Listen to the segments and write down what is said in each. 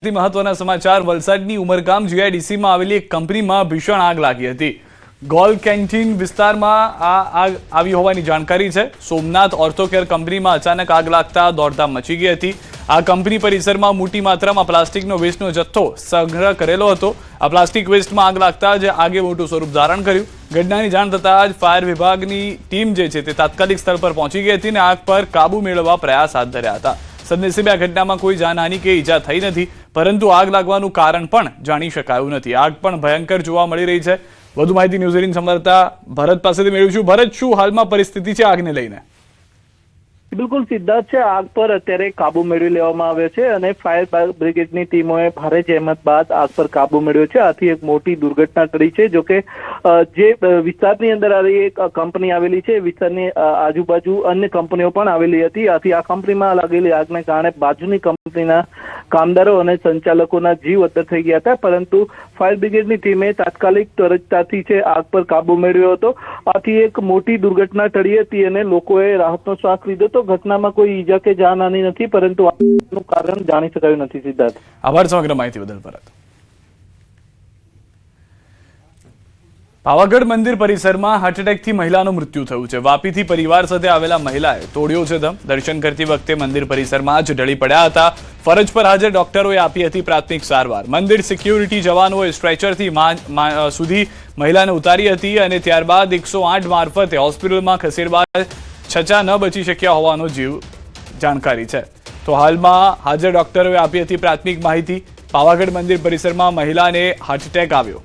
મહત્વના સમાચાર વલસાડની ઉમરગામ જીઆઈડીસીમાં આવેલી એક કંપનીમાં ભીષણ આગ લાગી હતી। ગોલ કેન્ટીન વિસ્તારમાં આ આગ આવી હોવાની જાણકારી છે। સોમનાથ ઓર્થોકેર કંપનીમાં અચાનક આગ લાગતા દોડધામ મચી ગઈ હતી। આ કંપની પરિસરમાં મોટી માત્રામાં પ્લાસ્ટિકનો વેસ્ટનો જથ્થો સંગ્રહ કરેલો હતો। આ પ્લાસ્ટિક વેસ્ટમાં આગ લાગતા જ આગે મોટું સ્વરૂપ ધારણ કર્યું। ઘટનાની જાણ થતાં જ ફાયર વિભાગની ટીમ જે છે તે તાત્કાલિક સ્થળ પર પહોંચી ગઈ હતી અને આગ પર કાબુ મેળવવા પ્રયાસ હાથ ધર્યા હતા। સદનસીબે આ ઘટનામાં કોઈ જાનહાનિ કે ઈજા થઈ નથી, પરંતુ આગ લાગવાનું કારણ પણ જાણી શકાયું નથી। આગ પણ ભયંકર જોવા મળી રહી છે। વધુ માહિતી ન્યૂઝ 18 સંવાદદાતા ભરત પાસેથી મેળવીશું। ભરત, શું હાલમાં પરિસ્થિતિ છે આગને લઈને? બિલકુલ સિદ્ધાર્થ છે, આગ પર અત્યારે કાબુ મેળવી લેવામાં આવ્યો છે અને ફાયર બ્રિગેડની ટીમોએ ભારે જહેમત બાદ આગ પર કાબુ મેળવ્યો છે। આથી એક મોટી દુર્ઘટના ટળી છે। જોકે જે વિસ્તારની અંદર એક કંપની આવેલી છે, વિસ્તારની આજુબાજુ અન્ય કંપનીઓ પણ આવેલી હતી। આથી આ કંપનીમાં લાગેલી આગને કારણે બાજુની કંપનીના કામદારો અને સંચાલકોના જીવ અદ્ધર થઈ ગયા હતા, પરંતુ ફાયર બ્રિગેડની ટીમે તાત્કાલિક ત્વરિતતાથી છે આગ પર કાબુ મેળવ્યો હતો। આથી એક મોટી દુર્ઘટના ટળી હતી અને લોકોએ રાહતનો શ્વાસ લીધો હતો। ઘટનામાં કોઈ ઈજા કે જાનહાનિ નથી, પરંતુ આગનું કારણ જાણી શકાયું નથી। સિદ્ધાર્થ, આભાર સમગ્ર માહિતી બદલ ભરત। પાવાગઢ મંદિર પરિસરમાં હાર્ટ એટેકથી મહિલાનું મૃત્યુ થયું છે। વાપીથી પરિવાર સાથે આવેલા મહિલાએ તોડ્યો છે દમ। દર્શન કરતી વખતે મંદિર પરિસરમાં જ ઢળી પડ્યા હતા। ફરજ પર હાજર ડોક્ટરોએ આપી હતી પ્રાથમિક સારવાર। મંદિર સિક્યુરિટી જવાનોએ સ્ટ્રેચરથી સુધી મહિલાને ઉતારી હતી અને ત્યારબાદ 108 મારફતે હોસ્પિટલમાં ખસેડવા છતાં ન બચી શક્યા હોવાનો જાણકારી છે। તો હાલમાં હાજર ડોક્ટરોએ આપી હતી પ્રાથમિક માહિતી। પાવાગઢ મંદિર પરિસરમાં મહિલાને હાર્ટ એટેક આવ્યો।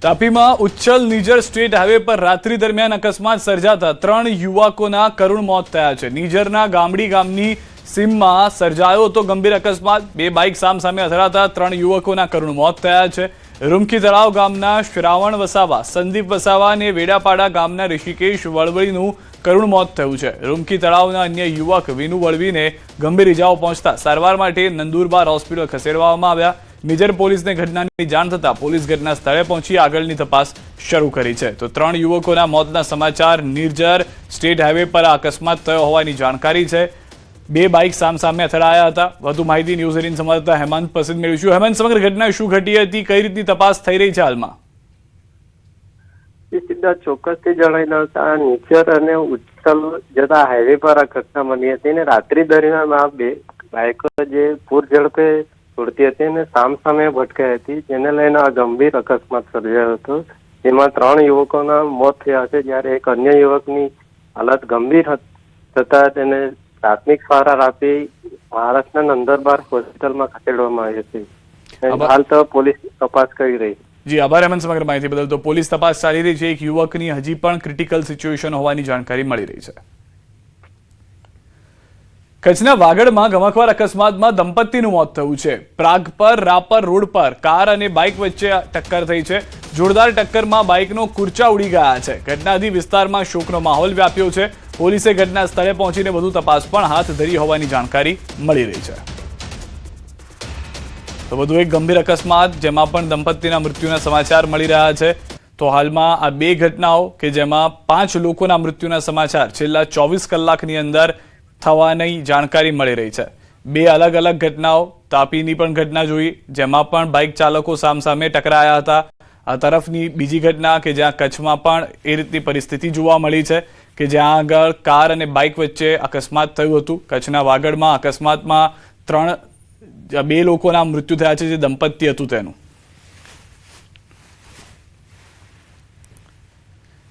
તાપીમાં ઉચ્છલ નિઝર સ્ટેટ હાઈવે પર રાત્રિ દરમિયાન અકસ્માત સર્જાતા 3 યુવકોના કરુણ મોત થયા છે। નિઝરના ગામડી ગામની સીમમાં સર્જાયો હતો ગંભીર અકસ્માત। 2 બાઇક સામસામે અથડાતા 3 યુવકોના કરુણ મોત થયા છે। રૂમકી તળાવ ગામના શ્રાવણ વસાવા, સંદીપ વસાવા અને વેડાપાડા ગામના ઋષિકેશ વળવળીનું કરુણ મોત થયું છે। રૂમકી તળાવના અન્ય યુવક વિનુ વળવીને ગંભીર ઇજાઓ પહોંચતા સારવાર માટે નંદુરબાર હોસ્પિટલ ખસેડવામાં આવ્યા। નિઝર પોલીસને ઘટનાની જાણ થતાં પોલીસ ઘટના સ્થળે પહોંચી આગળની તપાસ શરૂ કરી છે। તો 3 યુવકોના મોતના સમાચાર। નિઝર સ્ટેટ હાઈવે પર આ અકસ્માત થયો હોવાની જાણકારી છે। 2 બાઇક સામસામે અથડાયા હતા। વધુ માહિતી ન્યૂઝ 18 સંવાદદાતા હેમંત પસંદ મેળવીશું। હેમંત, સમગ્ર ઘટના શું ઘટી હતી, કઈ રીતની તપાસ થઈ રહી છે હાલમાં? સીધા ચોક્કસથી જણાવી દઉં, આ નિઝર અને ઉચ્છલ જતા હાઈવે પર આ ઘટના બની હતી અને રાત્રિ દરમિયાન આ 2 બાઇકો જે પૂર ઝડપે છોડતી હતી અને સામસામે ભટકાઈ હતી, જેને લઈને આ ગંભીર અકસ્માત સર્જાયો હતો, જેમાં 3 યુવકોના મોત થયા છે, જ્યારે એક અન્ય યુવકની હાલત ગંભીર થતા તેને પ્રાથમિક સારવાર આપી મહારાષ્ટ્રના નંદુરબાર હોસ્પિટલમાં ખસેડવામાં આવી હતી। હાલ તો પોલીસ તપાસ કરી રહી છે। જી આભાર હેમંત, સમગ્ર માહિતી બદલ। તો પોલીસ તપાસ ચાલી રહી છે। એક યુવકની હજી પણ ક્રિટિકલ સિચ્યુએશન હોવાની જાણકારી મળી રહી છે। કચ્છના વાગડમાં ગમખ્વાર અકસ્માતમાં દંપતીનું મોત થયું છે। પ્રાગ પર રાપર રોડ પર કાર અને બાઇક વચ્ચે ટક્કર થઈ છે। જોરદાર ટક્કરમાં બાઇકનો કુરચા ઉડી ગયા છે। ઘટનાથી વિસ્તારમાં શોકનો માહોલ વ્યાપ્યો છે। પોલીસે ઘટના સ્થળે પહોંચીને વધુ તપાસ પણ હાથ ધરી હોવાની જાણકારી મળી રહી છે। તો વધુ એક ગંભીર અકસ્માત જેમાં પણ દંપતીના મૃત્યુના સમાચાર મળી રહ્યા છે। તો હાલમાં આ 2 ઘટનાઓ કે જેમાં 5 લોકોના મૃત્યુના સમાચાર છેલ્લા 24 કલાકની અંદર થવાની જાણકારી મળી રહી છે। 2 અલગ અલગ ઘટનાઓ, તાપીની પણ ઘટના જોઈ જેમાં પણ બાઇક ચાલકો સામસામે ટકરાયા હતા। આ તરફની બીજી ઘટના કે જ્યાં કચ્છમાં પણ એ રીતની પરિસ્થિતિ જોવા મળી છે કે જ્યાં આગળ કાર અને બાઇક વચ્ચે અકસ્માત થયું હતું। કચ્છના વાગડમાં અકસ્માતમાં 2 લોકોના મૃત્યુ થયા છે, જે દંપતી હતું તેનું।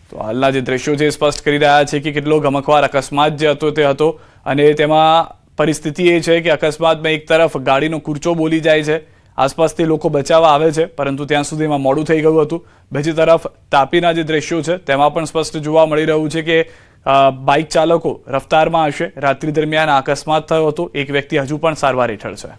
તો હાલના જે દ્રશ્યો છે સ્પષ્ટ કરી રહ્યા છે કે કેટલો ગમખ્વાર અકસ્માત જે હતો તે હતો અને તેમાં પરિસ્થિતિ એ છે કે અકસ્માતમાં એક તરફ ગાડીનો કૂરચો બોલી જાય છે, આસપાસથી લોકો બચાવવા આવે છે, પરંતુ ત્યાં સુધીમાં મોડું થઈ ગયું હતું। બીજી તરફ તાપીના જે દ્રશ્યો છે તેમાં પણ સ્પષ્ટ જોવા મળી રહ્યું છે કે બાઇક ચાલકો રફતારમાં હશે। રાત્રિ દરમિયાન આ અકસ્માત થયો હતો। એક વ્યક્તિ હજુ પણ સારવાર હેઠળ છે।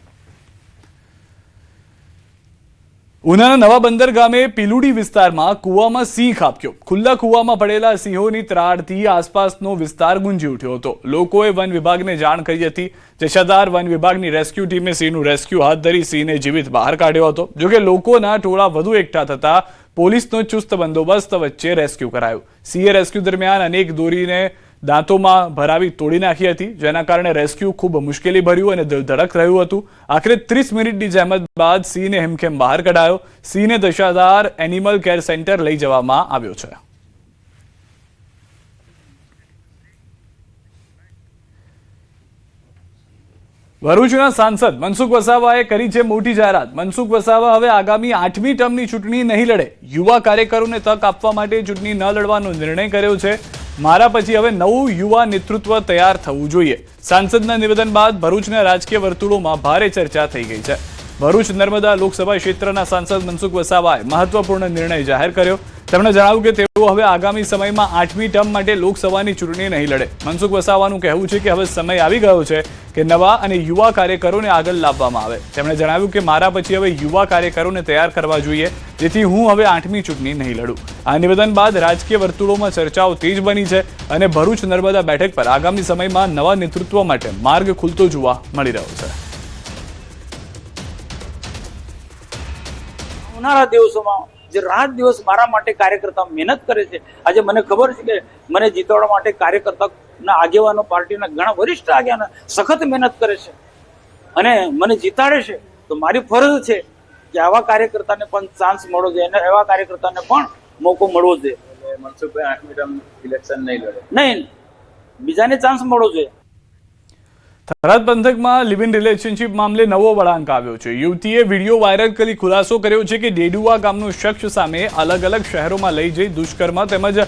ઉનાના નવા બંદર ગામે પીલુડી વિસ્તારમાં કૂવામાં સિંહ ખાબક્યો। ખુલ્લા કૂવામાં પડેલા સિંહોની ત્રાડથી આસપાસનો વિસ્તાર ગુંજી ઉઠ્યો હતો। લોકોએ વન વિભાગને જાણ કરી હતી। જશાધાર વન વિભાગની રેસ્ક્યુ ટીમે સિંહનું રેસ્ક્યુ હાથ ધરી સિંહને જીવિત બહાર કાઢ્યો હતો। જોકે લોકોના ટોળા વધુ એકઠા થતા પોલીસનો ચુસ્ત બંદોબસ્ત વચ્ચે રેસ્ક્યુ કરાયું। સિંહે રેસ્ક્યુ દરમિયાન અનેક દોરીને દાંતોમાં ભરાવી તોડી નાખી હતી, જેના કારણે રેસ્ક્યુ ખૂબ મુશ્કેલી ભર્યું અને ધડક રહ્યું હતું. આખરે 30 મિનિટની જહેમત બાદ સિંહને હેમખેમ બહાર કઢાયો. સિંહને દશાધાર એનિમલ કેર સેન્ટર લઈ જવામાં આવ્યો છે. ભરૂચના સાંસદ મનસુખ વસાવાએ કરી છે મોટી જાહેરાત. મનસુખ વસાવા હવે આગામી 8મી ટર્મની ચૂંટણી નહીં લડે. યુવા કાર્યકરોને તક આપવા માટે ચૂંટણી ન લડવાનો નિર્ણય કર્યો છે. મારા પછી હવે નવું યુવા નેતૃત્વ તૈયાર થવું જોઈએ. સાંસદના નિવેદન બાદ ભરૂચના રાજકીય વર્તુળોમાં ભારે ચર્ચા થઈ ગઈ છે. ભરૂચ નર્મદા લોકસભા ક્ષેત્રના સાંસદ મનસુખ વસાવાએ મહત્વપૂર્ણ નિર્ણય જાહેર કર્યો. તેમણે જણાવ્યું કે તેઓ હવે આગામી સમયમાં 8મી ટર્મ માટે લોકસભાની ચૂંટણી નહીં લડે. મનસુખ વસાવાનું કહેવું છે કે હવે સમય આવી ગયો છે કે નવા અને યુવા કાર્યકરોને આગળ લાવવામાં આવે. તેમણે જણાવ્યું કે મારા પછી હવે યુવા કાર્યકરોને તૈયાર કરવા જોઈએ, જેથી હું હવે 8મી ચૂંટણી નહીં લડું. આ નિવેદન બાદ રાજકીય વર્તુળોમાં ચર્ચાઓ તેજ બની છે અને ભરૂચ નર્મદા બેઠક પર આગામી સમયમાં નવા નેતૃત્વ માટે માર્ગ ખુલતો જોવા મળી રહ્યો છે. આવનારા દિવસોમાં જે રાત દિવસ મારા માટે કાર્યકર્તા મહેનત કરે છે, આજે મને ખબર છે કે મને જીતવા માટે કાર્યકર્તાના આગેવાનો, પાર્ટીના ઘણા વરિષ્ઠ આગેવાનો સખત મહેનત કરે છે અને મને જીતાડે છે. તો મારી ફરજ છે કે આવા કાર્યકર્તાને પણ ચાન્સ મળવો જોઈએ અને એવા કાર્યકર્તાને પણ મોકો મળવો જોઈએ. મનસુખભાઈ 8મી ટર્મ ઇલેક્શન નહીં લડે, નહીં, બીજાને ચાન્સ મળવો જોઈએ. થરાદ પંથકમાં લિવ ઇન રિલેશનશિપ મામલે નવો વળાંક આવ્યો છે. યુવતીએ વિડીયો વાયરલ કરી ખુલાસો કર્યો છે કે ડેડુઆ ગામનો શખ્સ સામે અલગ અલગ શહેરોમાં લઈ જઈ દુષ્કર્મ તેમજ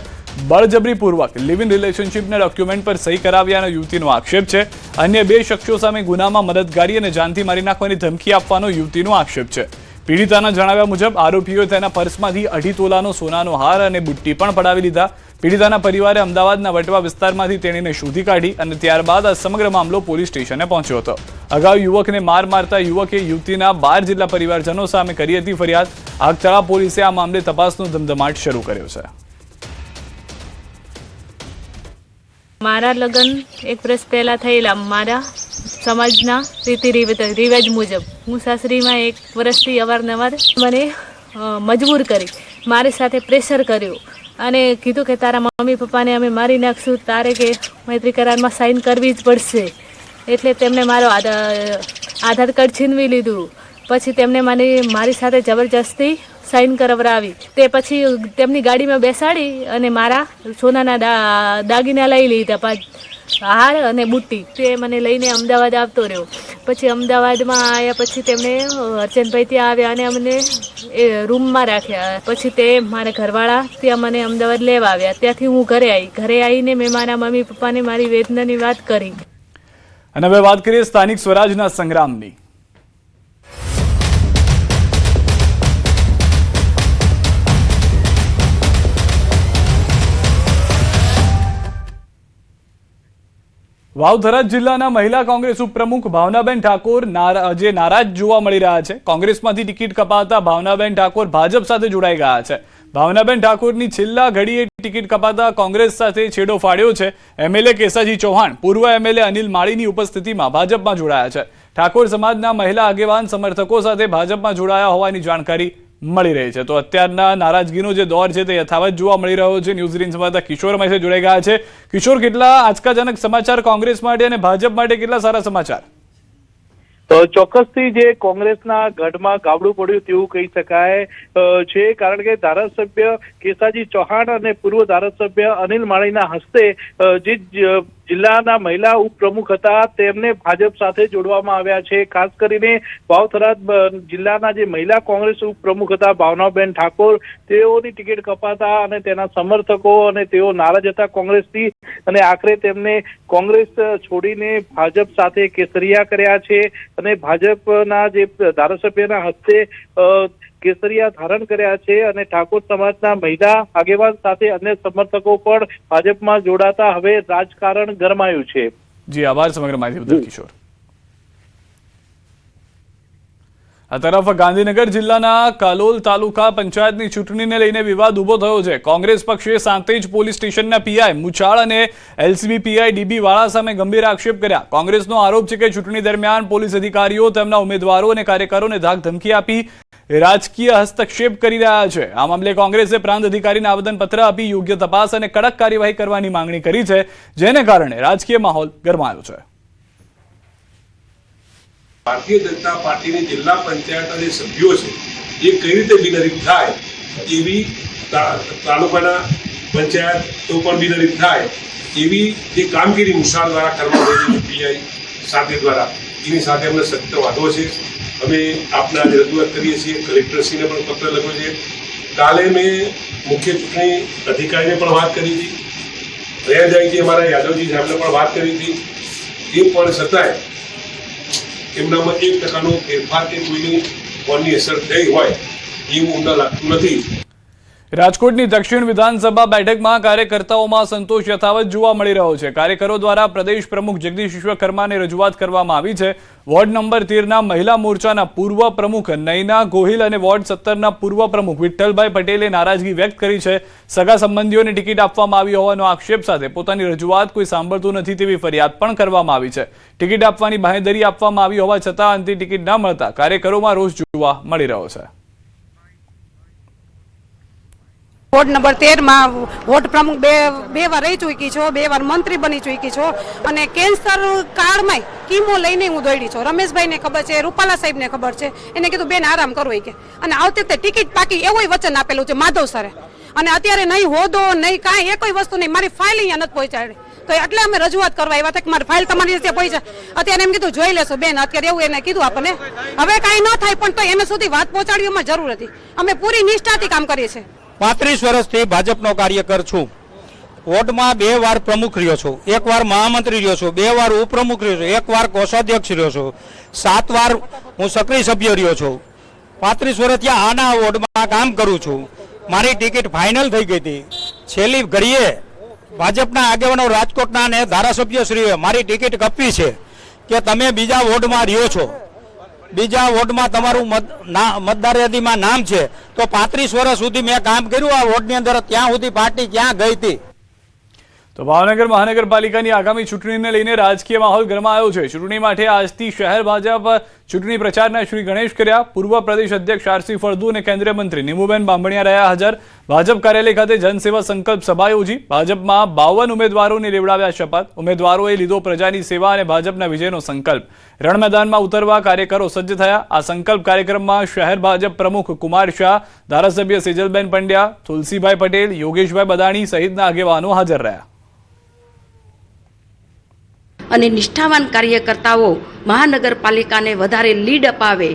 બળજબરીપૂર્વક લિવ ઇન રિલેશનશિપના ડોક્યુમેન્ટ પર સહી કરાવ્યાનો યુવતીનો આક્ષેપ છે. અન્ય 2 શખ્સો સામે ગુનામાં મદદગારી અને જાનથી મારી નાખવાની ધમકી આપવાનો યુવતીનો આક્ષેપ છે. પીડિતાના જણાવ્યા મુજબ આરોપીઓએ તેના પર્સમાંથી 2.5 તોલાનો સોનાનો હાર અને બુટ્ટી પણ પડાવી લીધા. પીડિતાના પરિવારે અમદાવાદના વટવા વિસ્તારમાંથી તેણીને શોધી કાઢી અને ત્યારબાદ આ સમગ્ર મામલો પોલીસ સ્ટેશને પહોંચ્યો હતો. અગાઉ યુવકને માર મારતા યુવકે યુવતીના 12 જેટલા પરિવારજનો સામે કરી હતી ફરિયાદ. આગતળા પોલીસે આ મામલે તપાસનો ધમધમાટ શરૂ કર્યો છે. મારા લગ્ન 1 વર્ષ પહેલા થયેલા. મારા સમાજના રીતિ રિવાજ મુજબ હું સાસરીમાં 1 વર્ષથી અવારનવાર મને મજબૂર કરી, મારી સાથે પ્રેશર કર્યું અને કીધું કે તારા મમ્મી પપ્પાને અમે મારી નાખશું, તારે કે મૈત્રી કરારમાં સાઇન કરવી જ પડશે. એટલે તેમણે મારો આધાર કાર્ડ છીનવી લીધું. પછી તેમણે મારી સાથે જબરજસ્તી સાઇન કરાવરાવી. તે પછી તેમની ગાડીમાં બેસાડી અને મારા સોનાના દાગીના લઈ લીધા, હાર અને બુટ્ટી. તે મને લઈને અમદાવાદ આવતો રહ્યો. પછી અમદાવાદમાં આવ્યા પછી તેમણે અર્ચનભાઈ ત્યાં આવ્યા અને અમને એ રૂમમાં રાખ્યા. પછી તે મારા ઘરવાળા ત્યાં મને અમદાવાદ લેવા આવ્યા. ત્યાંથી હું ઘરે આવીને મેં મારા મમ્મી પપ્પાને મારી વેદનાની વાત કરી. અને હવે વાત કરીએ સ્થાનિક સ્વરાજના સંગ્રામની. વાવ-થરાદ જિલ્લાના મહિલા કોંગ્રેસ ઉપપ્રમુખ ભાવનાબેન ઠાકોર જે નારાજ જોવા મળી રહ્યા છે. કોંગ્રેસમાંથી ટિકિટ કપાતા ભાવનાબેન ઠાકોર ભાજપ સાથે જોડાઈ ગયા છે. ભાવનાબેન ઠાકોરની છેલ્લા ઘડીએ ટિકિટ કપાતા કોંગ્રેસ સાથે છેડો ફાડ્યો છે. એમએલએ કેસાજી ચૌહાણ, પૂર્વ એમએલએ અનિલ માળીની ઉપસ્થિતિમાં ભાજપમાં જોડાયા છે. ઠાકોર સમાજના મહિલા આગેવાન સમર્થકો સાથે ભાજપમાં જોડાયા હોવાની જાણકારી મળી રહી છે. તો અત્યારના નારાજગીનો જે દોર છે તે યથાવત જોવા મળી રહ્યો છે. ન્યૂઝ રીન સંવાદદાતા કિશોર અમારી સાથે જોડાઈ ગયા છે. કિશોર, કેટલા આંચકાજનક સમાચાર કોંગ્રેસ માટે અને ભાજપ માટે, કેટલા સારા સમાચાર? તો ચોક્કસથી જે કોંગ્રેસના ગઢમાં ગાબડું પડ્યું તેવું કહી શકાય છે, કારણ કે ધારાસભ્ય કેસાજી ચૌહાણ અને પૂર્વ ધારાસભ્ય અનિલ માળીના હસ્તે જે જિલ્લાના મહિલા ઉપપ્રમુખ હતા તેમને ભાજપ સાથે જોડવામાં આવ્યા છે. ખાસ કરીને વાવ-થરાદ જિલ્લાના જે મહિલા કોંગ્રેસ ઉપપ્રમુખ હતા ભાવનાબેન ઠાકોર, તેઓની ટિકિટ કપાતા અને તેના સમર્થકો અને તેઓ નારાજ હતા કોંગ્રેસથી અને આખરે તેમને કોંગ્રેસ છોડીને ભાજપ સાથે કેસરિયા કર્યા છે અને ભાજપના જે ધારાસભ્યના હસ્તે કેસરિયા ધારણ કર્યા છે અને ઠાકોર સમાજના મહિલા આગેવાન સાથે અન્ય સમર્થકો પણ ભાજપમાં જોડાતા હવે રાજકારણ ગરમાયું છે. જી આભાર સમગ્ર માહિતી બદલ કિશોર. આ તરફ ગાંધીનગર જિલ્લાના કાલોલ તાલુકા પંચાયતની ચૂંટણીને લઈને વિવાદ ઉભો થયો છે. કોંગ્રેસ પક્ષે સાંતેજ પોલીસ સ્ટેશનના પીઆઈ મુચાળ અને એલસીબી પીઆઈ ડીબી વાળા સામે ગંભીર આક્ષેપ કર્યા. કોંગ્રેસનો આરોપ છે કે ચૂંટણી દરમિયાન પોલીસ અધિકારીઓ તેમના ઉમેદવારો અને કાર્યકરોને ધાક ધમકી આપી રાજકીય હસ્તક્ષેપ કરી રહ્યા છે. આ મામલે કોંગ્રેસે પ્રાંત અધિકારીને આવેદનપત્ર આપી યોગ્ય તપાસ અને કડક કાર્યવાહી કરવાની માંગણી કરી છે, જેને કારણે રાજકીય માહોલ ગરમાયો છે. ભારતીય જનતા પાર્ટીની જિલ્લા પંચાયતના જે સભ્યો છે એ કઈ રીતે બિનહરીફ થાય એવી તાલુકાના પંચાયત તો પણ બિનહરીફ થાય એવી જે કામગીરી મુસાર દ્વારા કરવામાં આવી પીઆઈ સાથે દ્વારા એની સાથે અમને સખ્ત વાંધો છે. અમે આપને આજે રજૂઆત કરીએ છીએ, કલેક્ટરશ્રીને પણ પત્ર લખ્યો છે. કાલે મેં મુખ્ય ચૂંટણી અધિકારીને પણ વાત કરી હતી, રહ્યા અમારા યાદવજી સાહેબને પણ વાત કરી હતી. એ પણ છતાંય એમનામાં 1% ફેરફાર કે કોઈની ફોનની અસર થઈ હોય એવું ઊંડા લાગતું નથી. રાજકોટની દક્ષિણ વિધાનસભા બેઠકમાં કાર્યકર્તાઓમાં સંતોષ યથાવત જોવા મળી રહ્યો છે. કાર્યકરો દ્વારા પ્રદેશ પ્રમુખ જગદીશ વિશ્વકર્માને રજૂઆત કરવામાં આવી છે. વોર્ડ નંબર 13ના મહિલા મોરચાના પૂર્વ પ્રમુખ નયના ગોહિલ અને વોર્ડ 17ના પૂર્વ પ્રમુખ વિઠ્ઠલભાઈ પટેલે નારાજગી વ્યક્ત કરી છે. સગા સંબંધીઓને ટિકિટ આપવામાં આવી હોવાનો આક્ષેપ સાથે પોતાની રજૂઆત કોઈ સાંભળતું નથી તેવી ફરિયાદ પણ કરવામાં આવી છે. ટિકિટ આપવાની બાંહેધરી આપવામાં આવી હોવા છતાં અંતે ટિકિટ ન મળતા કાર્યકરોમાં રોષ જોવા મળી રહ્યો છે. વોર્ડ નંબર 13માં વોર્ડ પ્રમુખ બે વાર રહી ચૂકી છો, 2 વાર મંત્રી બની ચૂકી છો અને કેન્સર કાર્ડમાં કીમો લઈને હું દોડી છું. રમેશભાઈને ખબર છે, રૂપાલા સાહેબને ખબર છે. એને કીધું બેન આરામ કરો કે, અને આવતી વખતે ટિકિટ પાકી એવું વચન આપેલું છે માધવ સરે, અને અત્યારે નહીં હોદો નહીં કાંઈ એ કોઈ વસ્તુ નહીં. મારી ફાઇલ અહીંયા નથી પહોંચાડી, તો એટલે અમે રજૂઆત કરવા આવ્યા હતા કે મારી ફાઇલ તમારી રીતે પહોંચે. અત્યારે એમ કીધું જોઈ લેશો બેન, અત્યારે એવું એને કીધું આપણને. હવે કાંઈ ન થાય પણ તો એને સુધી વાત પહોંચાડવી એમાં જરૂર હતી. અમે પૂરી નિષ્ઠાથી કામ કરીએ છીએ. 35 વર્ષથી ભાજપનો કાર્યકર છું. વોર્ડમાં 2 વાર પ્રમુખ રહ્યો છું, 1 વાર મહામંત્રી રહ્યો છું, 2 વાર ઉપપ્રમુખ રહ્યો છું, 1 વાર કોષાધ્યક્ષ રહ્યો છું, 7 વાર હું સક્રિય સભ્ય રહ્યો છું. 35 વર્ષથી આના વોર્ડમાં કામ કરું છું. મારી ટિકિટ ફાઇનલ થઈ ગઈ હતી. છેલ્લી ઘડીએ ભાજપના આગેવાનો રાજકોટના અને ધારાસભ્યશ્રીએ મારી ટિકિટ કપવી છે કે તમે બીજા વોર્ડમાં રહ્યો છો, બીજા વોર્ડમાં તમારું મતદાર યાદીમાં નામ છે, તો 35 વર્ષ સુધી મેં કામ કર્યું આ વોર્ડની અંદર, ત્યાં સુધી પાર્ટી ક્યાં ગઈ હતી. તો ભાવનગર મહાનગરપાલિકાની આગામી ચૂંટણીને લઈને રાજકીય માહોલ ગરમાયો છે. ચૂંટણી માટે આજથી શહેર ભાજપ ચૂંટણી પ્રચારના શ્રી ગણેશ કર્યા. પૂર્વ પ્રદેશ અધ્યક્ષ આરસી ફળદુ અને કેન્દ્રીય મંત્રી નીમુબેન બાંભણિયા રહ્યા હાજર. ભાજપ કાર્યાલય ખાતે જનસેવા સંકલ્પ સભા યોજી. ભાજપમાં 52 ઉમેદવારોને લેવડાવ્યા શપથ. ઉમેદવારોએ લીધો પ્રજાની સેવા અને ભાજપના વિજયનો સંકલ્પ. રણ મેદાનમાં ઉતરવા કાર્યકરો સજ્જ થયા. આ સંકલ્પ કાર્યક્રમમાં શહેર ભાજપ પ્રમુખ કુમાર શાહ, ધારાસભ્ય સેજલબેન પંડ્યા, તુલસીભાઈ પટેલ, યોગેશભાઈ બદાણી સહિતના આગેવાનો હાજર રહ્યા. અને નિષ્ઠાવાન કાર્યકર્તાઓ મહાનગરપાલિકાને વધારે લીડ અપાવે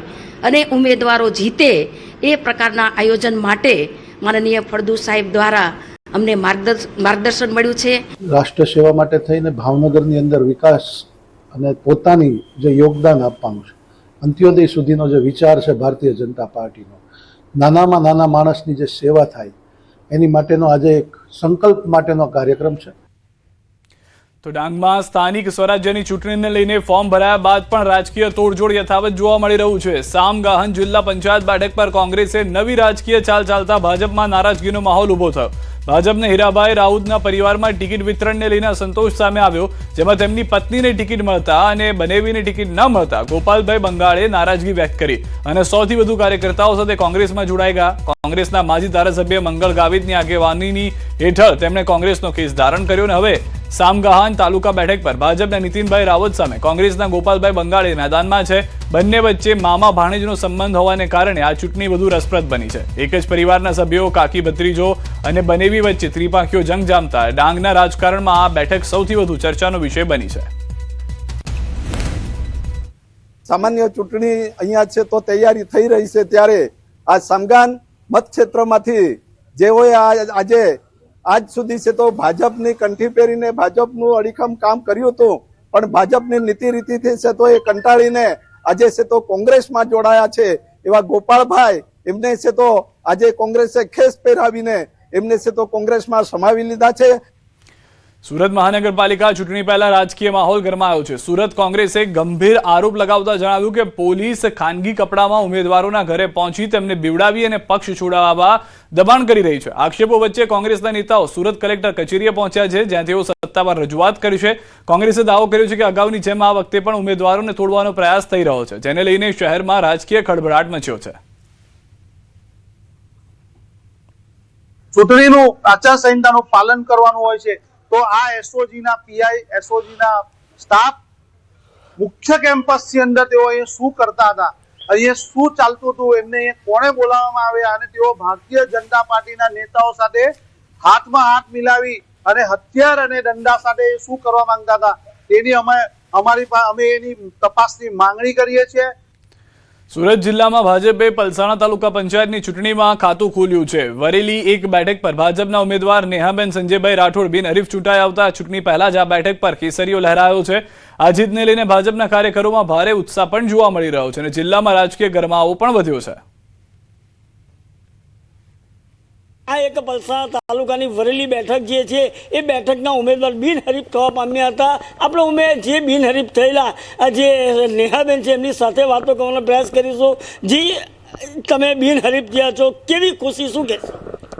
અને ઉમેદવારો જીતે એ પ્રકારના આયોજન માટે માનનીય ફળદુ સાહેબ દ્વારા અમને માર્ગદર્શન મળ્યું છે. રાષ્ટ્ર સેવા માટે થઈને ભાવનગરની અંદર વિકાસ અને પોતાની જે યોગદાન આપવાનું છે, અંત્યોદય સુધીનો જે વિચાર છે ભારતીય જનતા પાર્ટીનો, નાનામાં નાના માણસની જે સેવા થાય એની માટેનો આજે એક સંકલ્પ માટેનો કાર્યક્રમ છે. તો ડાંગમાં સ્થાનિક સ્વરાજ્યની ચૂંટણીને લઈને ફોર્મ ભરાયા બાદ પણ રાજકીય તોડજોડ યથાવત જોવા મળી રહ્યું છે. સામગાહન જિલ્લા પંચાયત બેઠક પર કોંગ્રેસે નવી રાજકીય ચાલ ચાલતા ભાજપમાં નારાજગીનો માહોલ ઉભો થયો. ભાજપને હીરાભાઈ રાઉતના પરિવારમાં ટિકિટ વિતરણને લઈને અસંતોષ સામે આવ્યો, જેમાં તેમની પત્નીને ટિકિટ મળતા અને બનેવીને ટિકિટ ન મળતા ગોપાલભાઈ બંગાળે નારાજગી વ્યક્ત કરી અને 100થી વધુ કાર્યકર્તાઓ સાથે કોંગ્રેસમાં જોડાઈ ગયા. કોંગ્રેસના માજી ધારાસભ્ય મંગળ ગાવિતની આગેવાનીની હેઠળ તેમણે કોંગ્રેસનો કેસ ધારણ કર્યો અને હવે સામગાહન તાલુકા બેઠક પર ભાજપના નીતિનભાઈ રાવત સામે કોંગ્રેસના ગોપાલભાઈ બંગાળે મેદાનમાં છે. બંને વચ્ચે મામા ભાણેજનો સંબંધ હોવાને કારણે આ ચૂંટણી વધુ રસપ્રદ બની છે. એક જ પરિવારના સભ્યો, કાકી ભત્રીજો અને બનેવી વચ્ચે ત્રિપાંખીઓ જંગ જામતા ડાંગના રાજકારણમાં આ બેઠક સૌથી વધુ ચર્ચાનો વિષય બની છે. સામાન્ય ચૂંટણી અહીંયા છે તો તૈયારી થઈ રહી છે, ત્યારે આ સામગાન મતક્ષેત્રમાંથી જેઓએ આજે આજ સુધી છે તો ભાજપની કંઠી પહેરીને ભાજપનું અડીખમ કામ કર્યું હતું, પણ ભાજપની નીતિ રીતિથી છે તો એ કંટાળીને આજે છે તો કોંગ્રેસમાં જોડાયા છે. એવા ગોપાલભાઈ, એમને છે તો આજે કોંગ્રેસે ખેસ પહેરાવીને એમને છે તો કોંગ્રેસમાં સમાવી લીધા છે. સુરત મહાનગરપાલિકા ચૂંટણી પહેલા રાજકીય માહોલ ગરમાયો છે. સુરત કોંગ્રેસે ગંભીર આરોપ લગાવતા જણાવ્યું કે પોલીસ ખાનગી કપડામાં ઉમેદવારોના ઘરે પહોંચી તેમને બીવડાવી અને પક્ષ છોડાવવા દબાણ કરી રહી છે. આક્ષેપો વચ્ચે કોંગ્રેસના નેતાઓ સુરત કલેક્ટર કચેરીએ પહોંચ્યા છે, જ્યાં તેઓ સત્તાવાર રજૂઆત કરી છે. કોંગ્રેસે દાવો કર્યો છે કે અગાઉની જેમ આ વખતે પણ ઉમેદવારોને તોડવાનો પ્રયાસ થઈ રહ્યો છે, જેને લઈને શહેરમાં રાજકીય ખળભળાટ મચ્યો છે. ચૂંટણીનું આચારસંહિતાનું પાલન કરવાનું હોય છે, તો આ એસઓજીના પીઆઈ, એસઓજીના સ્ટાફ મુખ્ય કેમ્પસની અંદર તેઓ અહીંયા શું કરતા હતા, અહીંયા શું ચાલતું હતું, એમને કોણે બોલાવવામાં આવ્યા અને તેઓ ભારતીય જનતા પાર્ટીના નેતાઓ સાથે હાથમાં હાથ મિલાવી અને હથિયાર અને દંડા સાથે શું કરવા માંગતા હતા, તેની અમે એની તપાસની માંગણી કરીએ છીએ. સુરત જિલ્લામાં ભાજપે પલસાણા તાલુકા પંચાયતની ચૂંટણીમાં ખાતું ખોલ્યું છે. વરેલી એક બેઠક પર ભાજપના ઉમેદવાર નેહાબેન સંજયભાઈ રાઠોડ બિનહરીફ ચૂંટાઈ આવતા ચૂંટણી પહેલા જ આ બેઠક પર કેસરીઓ લહેરાયો છે. આ જીતને લઈને ભાજપના કાર્યકરોમાં ભારે ઉત્સાહ પણ જોવા મળી રહ્યો છે અને જિલ્લામાં રાજકીય ગરમાવો પણ વધ્યો છે. આ એક પલસાણા તાલુકાની વરેલી બેઠક જે છે એ બેઠકના ઉમેદવાર બિનહરીફ થવા પામ્યા હતા. આપણે જે બિનહરીફ થયેલા જે નેહાબેન છે એમની સાથે વાતો કરવાનો પ્રયાસ કરીશું. જી, તમે બિનહરીફ થયા છો, કેવી ખુશી, શું કહેશો?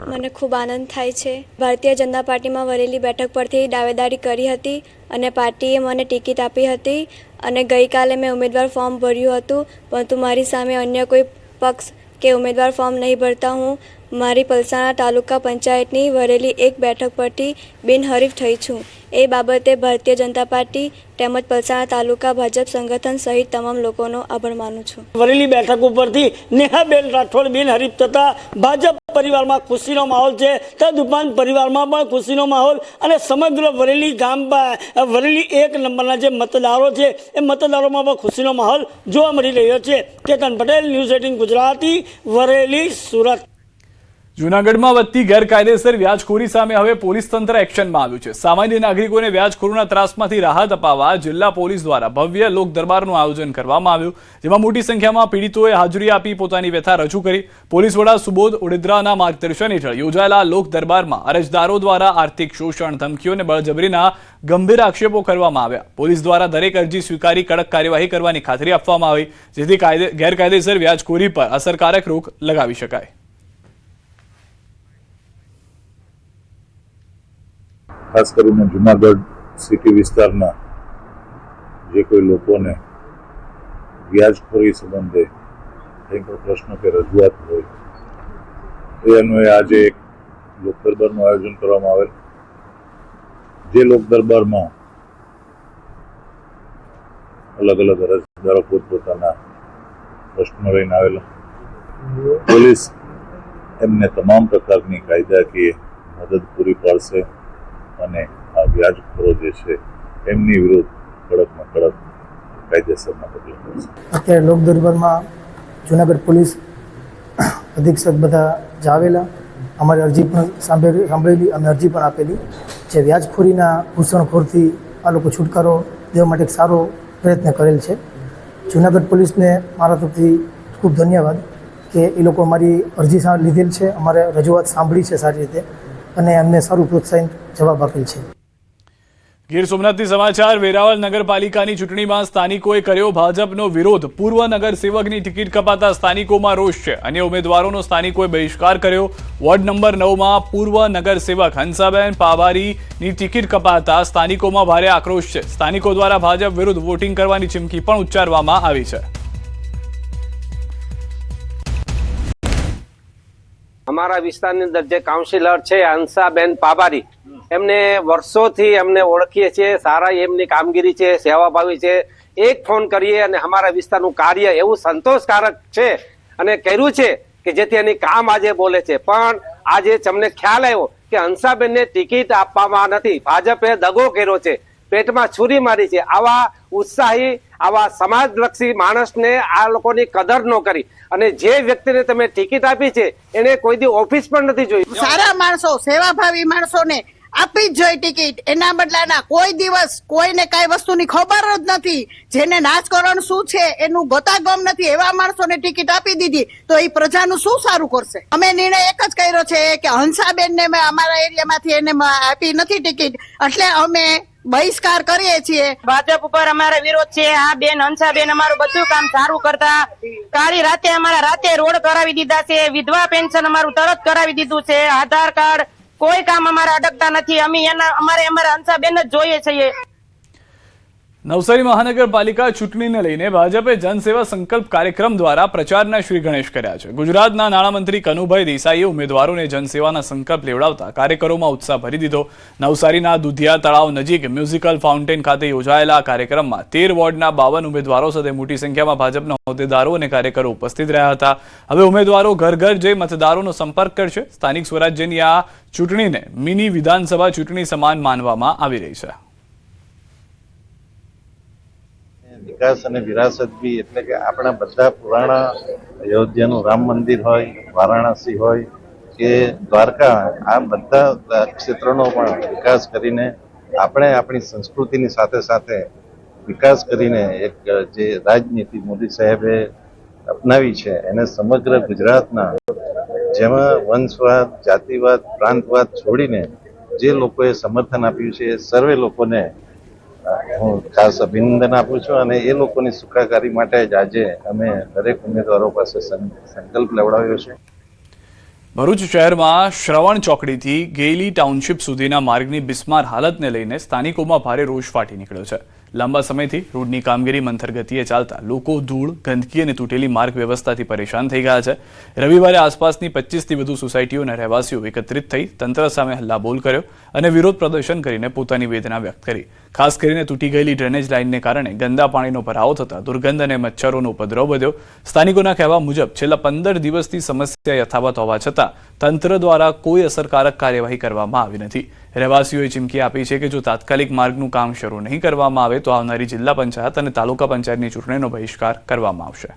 મને ખૂબ આનંદ થાય છે. ભારતીય જનતા પાર્ટીમાં વરેલી બેઠક પરથી દાવેદારી કરી હતી અને પાર્ટીએ મને ટિકિટ આપી હતી અને ગઈકાલે મેં ઉમેદવાર ફોર્મ ભર્યું હતું, પરંતુ મારી સામે અન્ય કોઈ પક્ષ કે ઉમેદવાર ફોર્મ નહીં ભરતા હું મારી પલસાણા તાલુકા પંચાયતની વરેલી એક બેઠક પરથી બિનહરીફ થઈ છું. એ બાબતે ભારતીય જનતા પાર્ટી તેમજ પલસાણા તાલુકા ભાજપ સંગઠન સહિત તમામ લોકોનો આભાર માનું છું. વરેલી બેઠક ઉપરથી નેહાબેન રાઠોડ બિનહરીફ થતા ભાજપ પરિવારમાં ખુશીનો માહોલ છે, તદુપરાંત પરિવારમાં પણ ખુશીનો માહોલ અને સમગ્ર વરેલી વરેલી એક નંબરના જે મતદારો છે એ મતદારોમાં પણ ખુશીનો માહોલ જોવા મળી રહ્યો છે. કેતન પટેલ, ન્યૂઝ 18 ગુજરાતી, વરેલી, સુરત. જૂનાગઢમાં વધતી ગેરકાયદેસર વ્યાજખોરી સામે હવે પોલીસ તંત્ર એક્શનમાં આવ્યું છે. સામાન્ય નાગરિકોને વ્યાજખોરોના ત્રાસમાંથી રાહત અપાવવા જિલ્લા પોલીસ દ્વારા ભવ્ય લોક દરબારનું આયોજન કરવામાં આવ્યું, જેમાં મોટી સંખ્યામાં પીડિતોએ હાજરી આપી પોતાની વ્યથા રજૂ કરી. પોલીસ વડા સુબોધ ઓડેદરાના માર્ગદર્શન હેઠળ યોજાયેલા લોક દરબારમાં અરજદારો દ્વારા આર્થિક શોષણ, ધમકીઓ અને બળજબરીના ગંભીર આક્ષેપો કરવામાં આવ્યા. પોલીસ દ્વારા દરેક અરજી સ્વીકારી કડક કાર્યવાહી કરવાની ખાતરી આપવામાં આવી, જેથી ગેરકાયદેસર વ્યાજખોરી પર અસરકારક રોક લગાવી શકાય. ખાસ કરીને જુનાગઢ સિટી વિસ્તારના જે કોઈ લોકોને વ્યાજખોરી સંબંધે કંઈ પણ પ્રશ્ન કે રજૂઆત હોય એ અન્વયે આજે એક લોકદરબારનું આયોજન કરવામાં આવેલ. જે લોકદરબારમાં અલગ અલગ અરજદારો પોતપોતાના પ્રશ્નો લઈને આવેલા. પોલીસ એમને તમામ પ્રકારની કાયદાકીય મદદ પૂરી પાડશે અને આ વ્યાજખોરો જે છે એમની વિરુદ્ધ કડકમાં કડક કાયદેસરના પગલાં લેશે. અત્યારે લોક દરબારમાં જુનાગઢ પોલીસ અધિક્ષક બધા જાવેલા, અમારી અરજી પણ સાંભળેલી અને અરજી પણ આપેલી. જે વ્યાજખોરીના ઘૂસણખોરથી આ લોકો છુટકારો દેવા માટે એક સારો પ્રયત્ન કરેલ છે. જુનાગઢ પોલીસને મારા તરફથી ખૂબ ધન્યવાદ કે એ લોકો અમારી અરજી લીધેલ છે, અમારે રજૂઆત સાંભળી છે સારી રીતે અને અમને સારું પ્રોત્સાહન જવાબ આપેલ છે. ગીર સોમનાથથી સમાચાર. વેરાવળ નગરપાલિકાની ચૂંટણીમાં સ્થાનિકોએ કર્યો ભાજપનો વિરોધ. પૂર્વ નગરસેવકની ટિકિટ કપાતા સ્થાનિકોમાં રોષ છે. અન્ય ઉમેદવારોનો સ્થાનિકોએ બહિષ્કાર કર્યો. વોર્ડ નંબર 9માં પૂર્વ નગરસેવક હંસાબેન પાવારીની ટિકિટ કપાતા સ્થાનિકોમાં ભારે આક્રોશ છે. સ્થાનિકો દ્વારા ભાજપ વિરુદ્ધ વોટિંગ કરવાની ચીમકી પણ ઉચ્ચારવામાં આવી છે. અમારા વિસ્તારની અંદર જે કાઉન્સિલર છે હંસાબેન પાબારી, એમને વર્ષોથી અમને ઓળખીએ છીએ, સારા એમની કામગીરી છે, સેવાભાવી છે. એક ફોન કરીએ અને અમારા વિસ્તારનું કાર્ય એવું સંતોષકારક છે અને કર્યું છે કે જેથી એની કામ આજે બોલે છે. પણ આજે તમને ખ્યાલ આવ્યો કે હંસાબેનને ટિકિટ આપવામાં નથી. ભાજપે દગો કર્યો છે, પેટમાં છુરી મારી છે. આવા ઉત્સાહી, આવા સમાજલક્ષી માણસને આ લોકોની કદર ન કરી અને જે વ્યક્તિને તમે ટિકિટ આપી છે એને કોઈ દી ઓફિસ પણ નથી જોઈ. સારા માણસો, સેવાભાવી માણસોને આપી જ જોઈએ ટિકિટ. એના બદલાના કોઈ દિવસ કોઈને કઈ વસ્તુની ખબર જ નથી, જેને રાજકારણ શું છે એનું ગતાગમ નથી, એવા માણસોને ટિકિટ આપી દીધી તો એ પ્રજાનું શું સારું કરશે. અમે નિર્ણય એક જ કર્યો છે કે હંસાબેનને અમારા એરિયામાંથી એને આપી નથી ટિકિટ, એટલે અમે બહિષ્કાર કરીએ છીએ. ભાજપ ઉપર અમારો વિરોધ છે. આ બેન હંસાબેન અમારું બધું કામ સારું કરતા, કાળી રાતે અમારા રાતે રોડ કરાવી દીધા છે, વિધવા પેન્શન અમારું તરત કરાવી દીધું છે, આધાર કાર્ડ કોઈ કામ અમારા અડકતા નથી. અમે અમારા હંસાબેન જ જોઈએ છીએ. નવસારી મહાનગરપાલિકા ચૂંટણીને લઈને ભાજપે જનસેવા સંકલ્પ કાર્યક્રમ દ્વારા પ્રચારના શ્રી ગણેશ કર્યા છે. ગુજરાતના નાણામંત્રી કનુભાઈ દેસાઈએ ઉમેદવારોને જનસેવાના સંકલ્પ લેવડાવતા કાર્યકરોમાં ઉત્સાહ ભરી દીધો. નવસારીના દુધિયા તળાવ નજીક મ્યુઝિકલ ફાઉન્ટેન ખાતે યોજાયેલા આ કાર્યક્રમમાં 13 વોર્ડના 52 ઉમેદવારો સાથે મોટી સંખ્યામાં ભાજપના હોદ્દેદારો અને કાર્યકરો ઉપસ્થિત રહ્યા હતા. હવે ઉમેદવારો ઘર ઘર જઈ મતદારોનો સંપર્ક કરશે. સ્થાનિક સ્વરાજ્યની આ ચૂંટણીને મિની વિધાનસભા ચૂંટણી સમાન માનવામાં આવી રહી છે. વિકાસ અને વિરાસત બી એટલે કે આપણા બધા પુરાણા અયોધ્યાનું રામ મંદિર હોય, વારાણસી હોય કે દ્વારકા, આ બધા ક્ષેત્રોનો પણ વિકાસ કરીને આપણે આપણી સંસ્કૃતિની સાથે સાથે વિકાસ કરીને એક જે રાજનીતિ મોદી સાહેબે અપનાવી છે એને સમગ્ર ગુજરાતના જેમાં વંશવાદ, જાતિવાદ, પ્રાંતવાદ છોડીને જે લોકોએ સમર્થન આપ્યું છે એ સર્વે લોકોને હું ખાસ અભિનંદન આપું છું અને એ લોકોની સુખાકારી માટે જ આજે અમે દરેક ઉમેદવારો પાસે સંકલ્પ લેવડાવ્યો છે. ભરૂચ શહેરમાં શ્રવણ ચોકડીથી ગેલી ટાઉનશીપ સુધીના માર્ગની બિસ્માર હાલતને લઈને સ્થાનિકોમાં ભારે રોષ ફાટી નીકળ્યો છે. લાંબા સમયથી રોડની કામગીરી મંથર ગતિએ ચાલતા લોકો ધૂળ, ગંદકી અને તૂટેલી માર્ગ વ્યવસ્થાથી પરેશાન થઈ ગયા છે. રવિવારે આસપાસની 25થી વધુ સોસાયટીઓના રહેવાસીઓ એકત્રિત થઈ તંત્ર સામે હલ્લાબોલ કર્યો અને વિરોધ પ્રદર્શન કરીને પોતાની વેદના વ્યક્ત કરી. ખાસ કરીને તૂટી ગયેલી ડ્રેનેજ લાઇનને કારણે ગંદા પાણીનો ભરાવો થતા દુર્ગંધ અને મચ્છરોનો ઉપદ્રવ વધ્યો. સ્થાનિકોના કહેવા મુજબ છેલ્લા 15 દિવસથી સમસ્યા યથાવત હોવા છતાં તંત્ર દ્વારા કોઈ અસરકારક કાર્યવાહી કરવામાં આવી નથી. રહેવાસીઓએ ચીમકી આપી છે કે જો તાત્કાલિક માર્ગનું કામ શરૂ નહીં કરવામાં આવે તો આવનારી જિલ્લા પંચાયત અને તાલુકા પંચાયતની ચૂંટણીનો બહિષ્કાર કરવામાં આવશે.